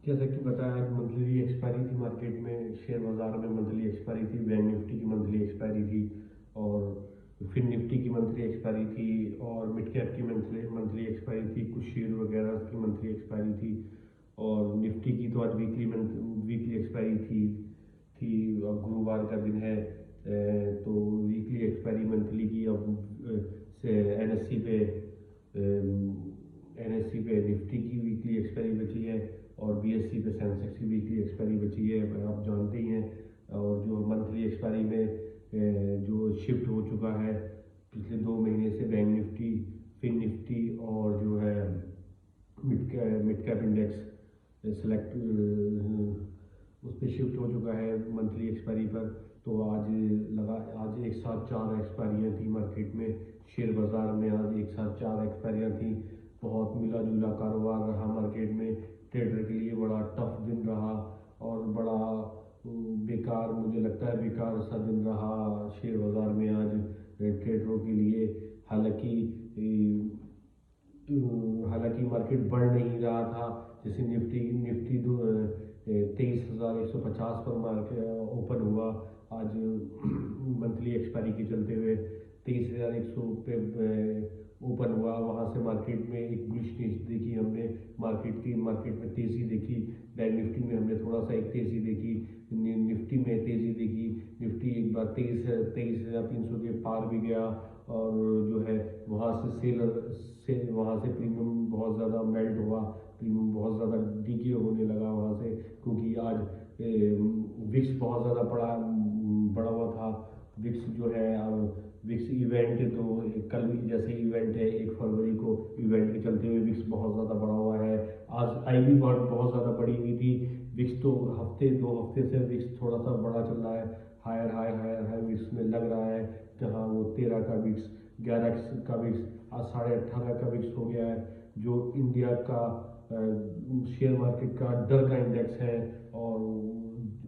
जैसा कि पता है आज मंथली एक्सपायरी थी मार्केट में, शेयर बाजार में मंथली एक्सपायरी थी, बैंक निफ्टी की मंथली एक्सपायरी थी और फिर निफ्टी की मंथली एक्सपायरी थी और मिड कैप की मंथली मंथली एक्सपायरी थी, कुछ शेयर वगैरह की मंथली एक्सपायरी थी और निफ्टी की तो आज वीकली एक्सपायरी थी। अब गुरुवार का दिन है, तो वीकली एक्सपायरी मंथली की अब से एनएससी पे निफ्टी की वीकली एक्सपायरी बची है और बीएससी पे सेंसेक्स की वीकली एक्सपायरी बची है, आप जानते ही हैं। और जो मंथली एक्सपायरी में जो शिफ्ट हो चुका है पिछले 2 महीने से, बैंक निफ्टी, फिन निफ्टी और जो है मिड कैप इंडेक्स सेलेक्ट उस पर शिफ्ट हो चुका है मंथली एक्सपायरी पर। तो आज एक साथ 4 एक्सपायरियाँ थी मार्केट में, शेयर बाज़ार में आज एक साथ 4 एक्सपायरियाँ थी। बहुत मिला जुला कारोबार रहा मार्केट में, ट्रेडर के लिए बड़ा टफ दिन रहा और बड़ा बेकार, मुझे लगता है बेकार सा दिन रहा शेयर बाज़ार में आज ट्रेडरों के लिए। हालांकि हालांकि मार्केट बढ़ नहीं रहा था। जैसे निफ्टी निफ्टी 23,150 पर मार्केट ओपन हुआ आज मंथली एक्सपायरी के चलते हुए 23,100 पे ओपन हुआ। वहाँ से मार्केट में एक बुलिश न्यूज देखी हमने, मार्केट में तेज़ी देखी। बैंक निफ्टी में हमने थोड़ा सा एक तेज़ी देखी, निफ्टी में तेज़ी देखी। निफ्टी एक बार 23,300 के पार भी गया और जो है वहाँ से वहाँ से प्रीमियम बहुत ज़्यादा मेल्ट हुआ, प्रीमियम बहुत ज़्यादा डीके होने लगा वहाँ से, क्योंकि आज विक्स बहुत ज़्यादा बड़ा हुआ था। विक्स जो है विक्स इवेंट, तो कल जैसे इवेंट है 1 फरवरी को, इवेंट के चलते हुए विक्स बहुत ज़्यादा बढ़ा हुआ है। आज आई भी बहुत ज़्यादा बढ़ी हुई थी। विक्स तो 2 हफ्ते से विक्स थोड़ा सा बड़ा चल रहा है, हायर विक्स में लग रहा है, जहाँ वो 13 का विक्स, 11 का विक्स, आज 18.5 का विक्स हो गया है। जो इंडिया का शेयर मार्केट का डर का इंडेक्स है और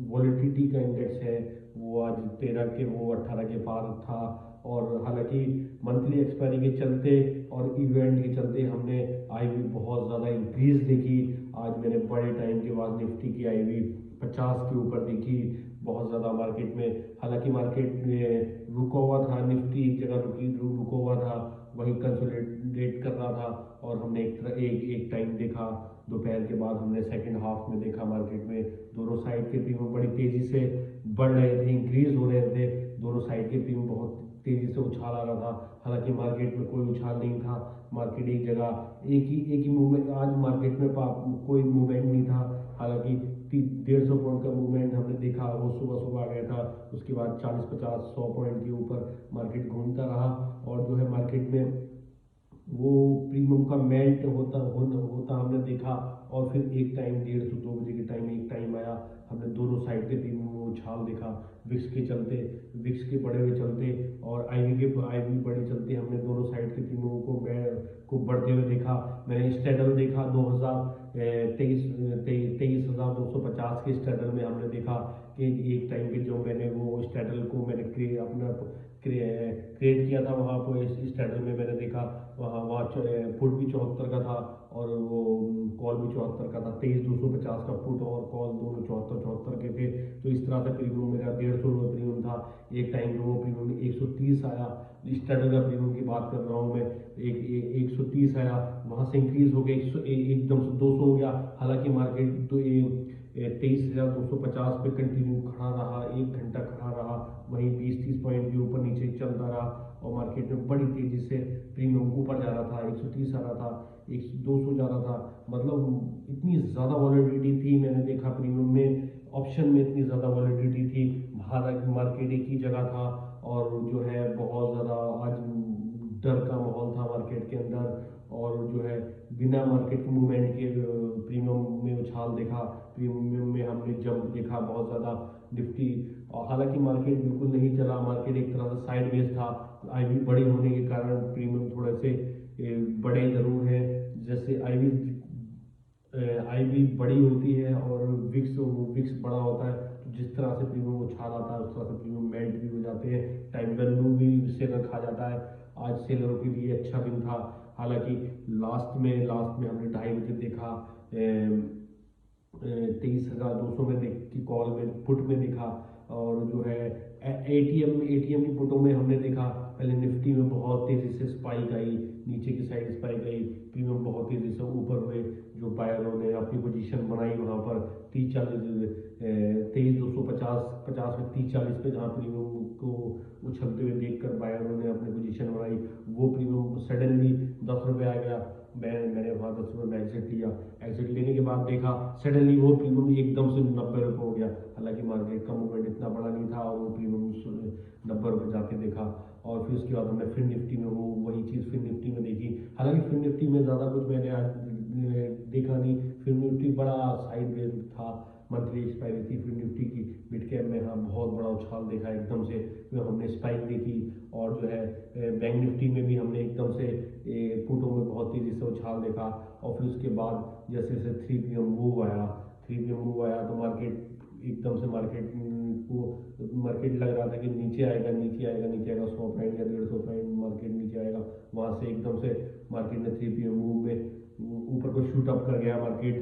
वॉलेटिलिटी का इंडेक्स है, वो आज 13 के, वो 18 के पार था। और हालांकि मंथली एक्सपायरी के चलते और इवेंट के चलते हमने आई भी बहुत ज़्यादा इंक्रीज देखी। आज मैंने बड़े टाइम के बाद निफ्टी की आई भी 50 के ऊपर देखी, बहुत ज़्यादा मार्केट में। हालांकि मार्केट में रुका हुआ था, निफ्टी एक जगह रुका हुआ था, वही कंसोलिडेट कर रहा था और हमने एक टाइम देखा दोपहर के बाद, हमने सेकंड हाफ में देखा मार्केट में दोनों साइड के प्रीमियम बड़ी तेज़ी से बढ़ रहे थे, इंक्रीज हो रहे थे। दोनों साइड के प्रीमियम बहुत तेज़ी से उछाल आ रहा था। हालांकि मार्केट में कोई उछाल नहीं था, मार्केट एक जगह एक ही मूवमेंट, आज मार्केट में कोई मूवमेंट नहीं था। हालांकि 150 पॉइंट का मूवमेंट हमने देखा, वो सुबह सुबह आ गया था, उसके बाद 40, 50, 100 पॉइंट के ऊपर मार्केट घूमता रहा और जो है मार्केट में वो प्रीमियम का मेल्ट होता हमने देखा। और फिर एक टाइम 1:30 2 बजे के टाइम एक टाइम आया, हमने दोनों साइड के प्रीमियम में उछाल देखा विक्स के चलते, विक्स के बढ़े हुए चलते और आईवी बढ़े चलते हमने दोनों साइड के प्रीमियम को बढ़ते हुए देखा। मैंने स्टैडल देखा 23,250 के स्टैडल में हमने देखा कि एक टाइम पे जो मैंने वो स्टैडल को मैंने क्रिएट किया था, वहाँ पर इस टाइटल में मैंने देखा वहाँ पुट भी 74 का था और वो कॉल भी 74 का था। 23,250 का पुट और कॉल दोनों 74 के थे। तो इस तरह से प्रीमियम मेरा 150 रुपये प्रीमियम था। एक टाइम पे वो प्रीमियम 130 आया, इस टाइटल का प्रीमियम की बात कर रहा हूँ मैं। 130 आया, वहाँ से इंक्रीज हो गया, एकदम से 200 हो गया। हालांकि मार्केट तो 23,250 पे कंटिन्यू खड़ा रहा, 1 घंटा खड़ा रहा, वहीं 20-30 पॉइंट के ऊपर नीचे चलता रहा और मार्केट में बड़ी तेजी से प्रीमियम ऊपर जा रहा था, 130 आ रहा था, 200 जा रहा था। मतलब इतनी ज़्यादा वॉलेटिलिटी थी, मैंने देखा प्रीमियम में, ऑप्शन में इतनी ज़्यादा वॉलेटिलिटी थी। भारत मार्केट एक ही जगह था और जो है बहुत ज़्यादा आज डर का माहौल था मार्केट के अंदर। और जो है बिना मार्केट मूवमेंट के प्रीमियम में उछाल देखा, प्रीमियम में हमने जंप देखा बहुत ज़्यादा निफ्टी। और हालांकि मार्केट बिल्कुल नहीं चला, मार्केट एक तरह से साइडवेज था। आईवी बड़ी होने के कारण प्रीमियम थोड़े से बड़े ज़रूर हैं। जैसे आईवी बड़ी होती है और विक्स बड़ा होता है, तो जिस तरह से प्रीमियम उछाल आता है उस तरह से प्रीमियम मेल्ट भी हो जाते हैं, टाइम वैल्यू भी सेलर खा जाता है। आज सेलरों के लिए अच्छा दिन था। हालांकि लास्ट में हमने 2:30 बजे देखा 23,200 में की कॉल में पुट में देखा। और जो है एटीएम की पुटों में हमने देखा पहले निफ्टी में बहुत तेज़ी से स्पाइक आई, नीचे की साइड स्पाइक आई, प्रीमियम बहुत तेज़ी से ऊपर हुए, जो बायरों ने अपनी पोजीशन बनाई वहाँ पर 23,250 में 30-40 पे जहाँ प्रीमियम को उछलते हुए देखकर बायरों ने अपनी पोजीशन बनाई, वो प्रीमियम सडनली 10 रुपये आ गया। मैंने वहाँ 10 रुपये में एग्जिट लिया। एग्जिट लेने के बाद देखा सडनली वो प्रीमियम एकदम से 90 रुपये हो गया। हालांकि मार्केट का मूवमेंट इतना बड़ा नहीं था और वो प्रीमियम 90 रुपये जाके देखा। और फिर उसके बाद हमने फिर निफ्टी में वही चीज़ फिर निफ्टी में देखी। हालांकि फिर निफ्टी में ज़्यादा कुछ मैंने आज देखा नहीं। फिर निफ्टी बड़ा साइड वेज था, मंथली एक्सपायरी थी फिर निफ्टी की। मिड कैप में हाँ बहुत बड़ा उछाल देखा एकदम से, फिर हमने स्पाइक देखी। और जो है बैंक निफ्टी में भी हमने एकदम से पुटों में बहुत तेज़ी से उछाल देखा। और फिर उसके बाद जैसे जैसे 3 PM मूव आया, 3 PM मूव आया तो मार्केट एकदम से मार्केट लग रहा था कि नीचे आएगा 100 पॉइंट या 150 पॉइंट मार्केट नीचे आएगा। वहाँ से एकदम से मार्केट ने 3 PM मूव में ऊपर को शूट अप कर गया मार्केट।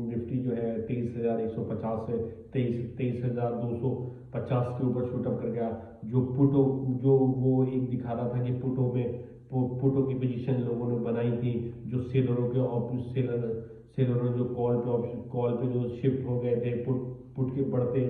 निफ्टी जो है 23,150 से 23,250 के ऊपर शूट अप कर गया। जो वो एक दिखा रहा था कि पुटों की पोजीशन लोगों ने बनाई थी, जो सेलरों जो कॉल पे जो शिफ्ट हो गए थे पुट के बढ़ते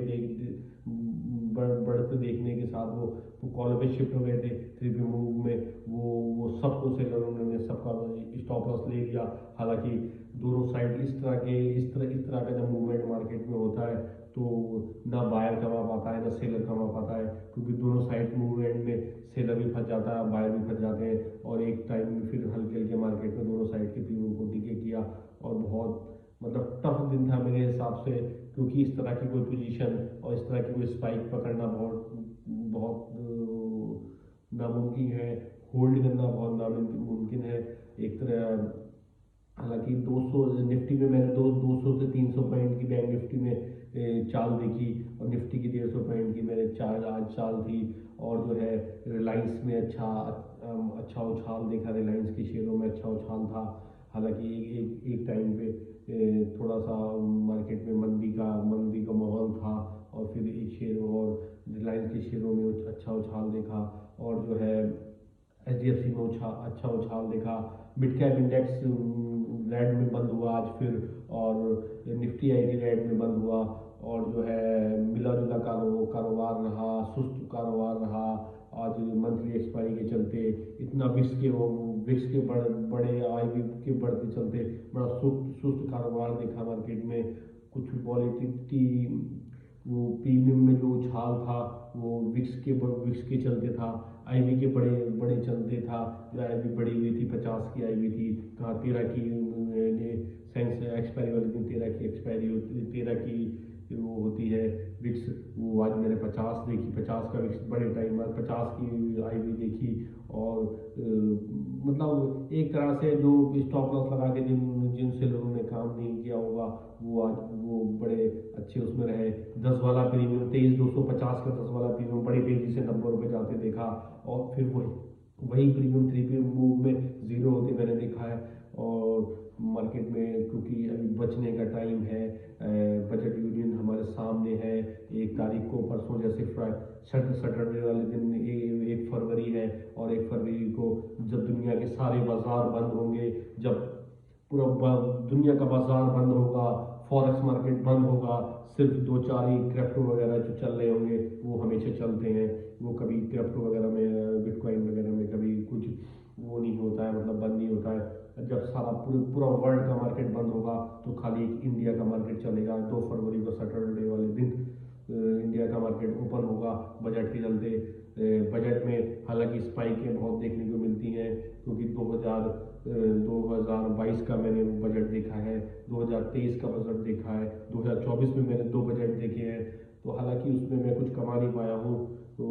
देखने के साथ वो कॉल पे शिफ्ट हो गए थे 3 PM मूव में। वो सबको सेलरों ने सबका स्टॉप लॉस ले लिया। हालांकि दोनों साइड इस तरह का जब मूवमेंट मार्केट में होता है तो ना बायर कमा पाता है ना सेलर कमा पाता है, क्योंकि दोनों साइड मूवमेंट में सेलर भी फंस जाता है, बायर भी फंस जाते हैं। और एक टाइम में फिर हल्के हल्के मार्केट में दोनों साइड के प्रीमियम को डीके किया। और बहुत मतलब टफ दिन था मेरे हिसाब से, क्योंकि इस तरह की कोई पोजीशन और इस तरह की कोई स्पाइक पकड़ना बहुत बहुत नामुमकिन है, होल्ड करना बहुत नामुमकिन है एक तरह। हालांकि 200 निफ्टी में मैंने 200 से 300 पॉइंट की बैंक निफ्टी में चाल देखी, और निफ्टी की 150 पॉइंट की मैंने आज चाल थी। और जो है रिलायंस में अच्छा उछाल देखा, रिलायंस के शेयरों में अच्छा उछाल था। हालांकि एक टाइम पे थोड़ा सा मार्केट में मंदी का माहौल था, और फिर एक शेयर और रिलायंस के शेयरों में अच्छा उछाल देखा। और जो है HDFC में अच्छा उछाल देखा। मिड कैप इंडेक्स रेड में बंद हुआ आज फिर, और निफ्टी IT रेड में बंद हुआ। और जो है मिला जुला कारोबार रहा, सुस्त कारोबार रहा। आज मंथली एक्सपायरी के चलते इतना विक्स के बड़े IB के बढ़ते चलते बड़ा सुस्त कारोबार देखा मार्केट में। कुछ वॉलेटिलिटी, वो प्रीमियम में जो उछाल था वो विक्स के चलते था, IB के बड़े बड़े चलते था। जो IB बढ़ी हुई थी 50 की IB थी, कहाँ 13 की सेंस एक्सपायरी वाले दिन 13 की एक्सपायरी होती, 13 की वो होती है विक्स। वो आज मैंने 50 देखी, 50 का विक्स बड़े टाइम बाद 50 की IB देखी। और मतलब एक तरह से जो स्टॉप लॉस लगा के जिन सेलरों ने काम नहीं किया होगा वो आज वो बड़े अच्छे उसमें रहे। 10 वाला प्रीमियम 23,250 का 10 वाला प्रीमियम बड़ी तेजी से 90 रुपये जाते देखा। और फिर वही प्रीमियम 3 PM मूव में जीरो होते मैंने देखा है। और मार्केट में क्योंकि अभी बचने का टाइम है, बजट यूनियन हमारे सामने है 1 तारीख को, परसों जैसे सैटरडे वाले दिन 1 फरवरी है। और 1 फरवरी को जब दुनिया के सारे बाजार बंद होंगे, जब पूरा दुनिया का बाजार बंद होगा, फॉरेक्स मार्केट बंद होगा, सिर्फ 2-4 ही क्रिप्टो वगैरह जो चल रहे होंगे वो हमेशा चलते हैं। वो कभी क्रिप्टो वगैरह में बिटकॉइन वगैरह में कभी कुछ वो नहीं होता है, मतलब बंद नहीं होता है। जब सारा पूरा वर्ल्ड का मार्केट बंद होगा तो खाली एक इंडिया का मार्केट चलेगा। 2 फरवरी को सैटरडे वाले दिन इंडिया का मार्केट ओपन होगा बजट के चलते। बजट में हालांकि स्पाइकें बहुत देखने को मिलती हैं, क्योंकि 2022 का मैंने बजट देखा है, 2023 का बजट देखा है, 2024 में मैंने 2 बजट देखे हैं। तो हालांकि उसमें मैं कुछ कमा नहीं पाया हूँ। तो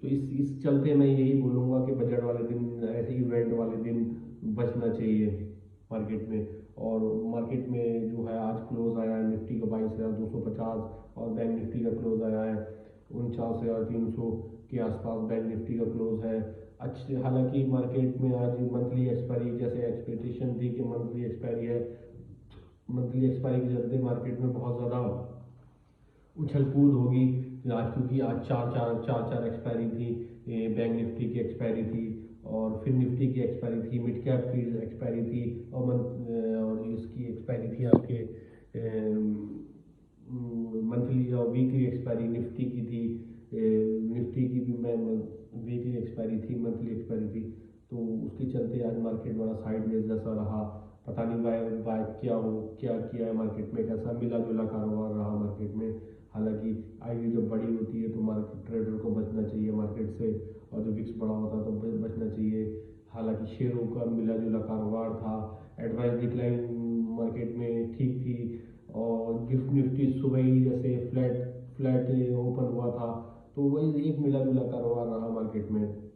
इस चलते मैं यही बोलूँगा कि बजट वाले दिन, ऐसे इवेंट वाले दिन बचना चाहिए मार्केट में। और मार्केट में जो है आज क्लोज आया है निफ्टी का 22,250, और बैंक निफ्टी का क्लोज आया है 49,300 के आसपास बैंक निफ्टी का क्लोज है। अच्छे हालांकि मार्केट में आज मंथली एक्सपायरी जैसे एक्सपेक्टेशन थी कि मंथली एक्सपायरी है, मंथली एक्सपायरी के चलते मार्केट में बहुत ज़्यादा उछल कूद होगी। आज क्योंकि आज चार एक्सपायरी थी, बैंक निफ्टी की एक्सपायरी थी और फिर निफ्टी की एक्सपायरी थी, मिड कैप की एक्सपायरी थी और इसकी एक्सपायरी थी आपके मंथली और वीकली एक्सपायरी निफ्टी की थी। निफ्टी की भी मैं वीकली एक्सपायरी थी, मंथली एक्सपायरी थी। तो उसके चलते आज मार्केट बड़ा साइडवेज जैसा रहा। पता नहीं वाई क्या किया है मार्केट में, कैसा मिला जुला कारोबार रहा मार्केट में। हालांकि आई जब बड़ी होती है तो मार्केट ट्रेडर को बचना चाहिए मार्केट से, और जो विक्स बड़ा होता है तो बचना चाहिए। हालांकि शेयरों का मिला जुला कारोबार था। एडवाइस डिक्लाइन मार्केट में ठीक थी और गिफ्ट निफ्टी सुबह ही जैसे फ्लैट फ्लैट ओपन हुआ था, तो वही एक मिला जुला कारोबार रहा मार्केट में।